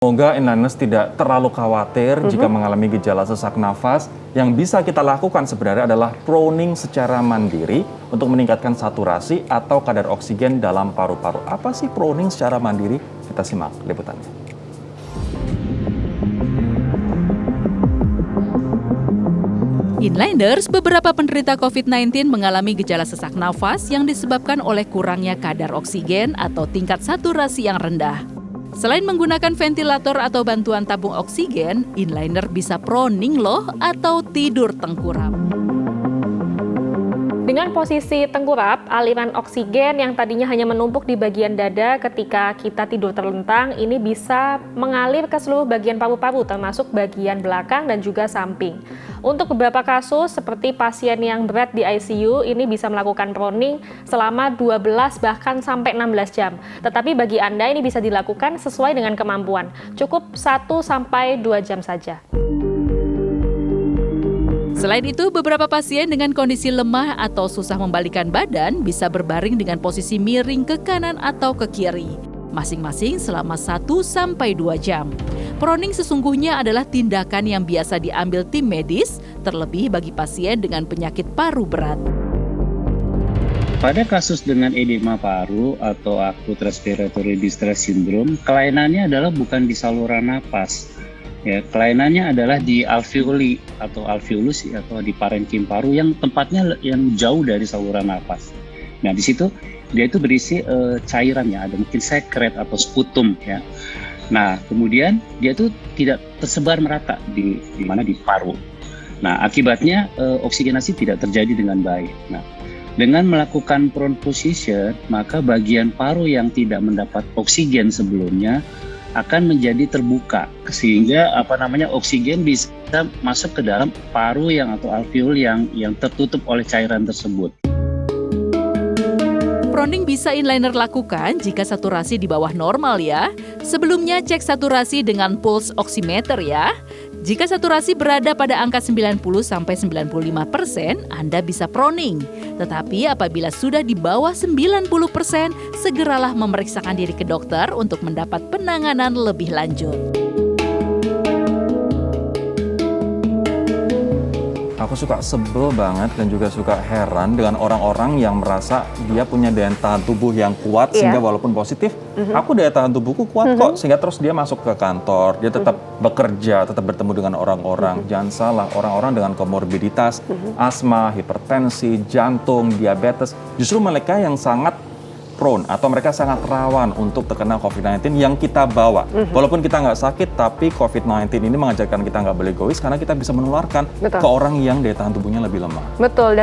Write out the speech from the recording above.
Semoga inliners tidak terlalu khawatir jika mengalami gejala sesak nafas. Yang bisa kita lakukan sebenarnya adalah proning secara mandiri untuk meningkatkan saturasi atau kadar oksigen dalam paru-paru. Apa sih proning secara mandiri? Kita simak liputannya. Inliners, beberapa penderita COVID-19 mengalami gejala sesak nafas yang disebabkan oleh kurangnya kadar oksigen atau tingkat saturasi yang rendah. Selain menggunakan ventilator atau bantuan tabung oksigen, inliner bisa proning loh atau tidur tengkurap. Dengan posisi tengkurap, aliran oksigen yang tadinya hanya menumpuk di bagian dada ketika kita tidur terlentang, ini bisa mengalir ke seluruh bagian paru-paru termasuk bagian belakang dan juga samping. Untuk beberapa kasus seperti pasien yang berat di ICU, ini bisa melakukan proning selama 12 bahkan sampai 16 jam. Tetapi bagi Anda ini bisa dilakukan sesuai dengan kemampuan. Cukup 1 sampai 2 jam saja. Selain itu, beberapa pasien dengan kondisi lemah atau susah membalikan badan bisa berbaring dengan posisi miring ke kanan atau ke kiri, masing-masing selama 1 sampai 2 jam. Proning sesungguhnya adalah tindakan yang biasa diambil tim medis, terlebih bagi pasien dengan penyakit paru berat. Pada kasus dengan edema paru atau acute respiratory distress syndrome, kelainannya adalah bukan di saluran napas. Ya, kelainannya adalah di alveoli atau alveolus atau di parenkim paru yang tempatnya yang jauh dari saluran napas. Nah, di situ dia itu berisi cairannya, ada mungkin sekret atau sputum ya. Nah, kemudian dia itu tidak tersebar merata di mana di paru. Nah, akibatnya oksigenasi tidak terjadi dengan baik. Nah, dengan melakukan prone position, maka bagian paru yang tidak mendapat oksigen sebelumnya akan menjadi terbuka sehingga oksigen bisa masuk ke dalam paru atau alveol yang tertutup oleh cairan tersebut. Proning bisa inliner lakukan jika saturasi di bawah normal ya. Sebelumnya cek saturasi dengan pulse oximeter ya. Jika saturasi berada pada angka 90-95%, Anda bisa proning. Tetapi apabila sudah di bawah 90%, segeralah memeriksakan diri ke dokter untuk mendapat penanganan lebih lanjut. Aku suka sebel banget dan juga suka heran dengan orang-orang yang merasa dia punya daya tahan tubuh yang kuat sehingga walaupun positif, aku daya tahan tubuhku kuat kok, sehingga terus dia masuk ke kantor, dia tetap bekerja, tetap bertemu dengan orang-orang. Jangan salah, orang-orang dengan komorbiditas, asma, hipertensi, jantung, diabetes, justru mereka yang sangat prone atau mereka sangat rawan untuk terkena COVID-19 yang kita bawa. Walaupun kita nggak sakit, tapi COVID-19 ini mengajarkan kita nggak boleh egois karena kita bisa menularkan ke orang yang daya tahan tubuhnya lebih lemah. Betul.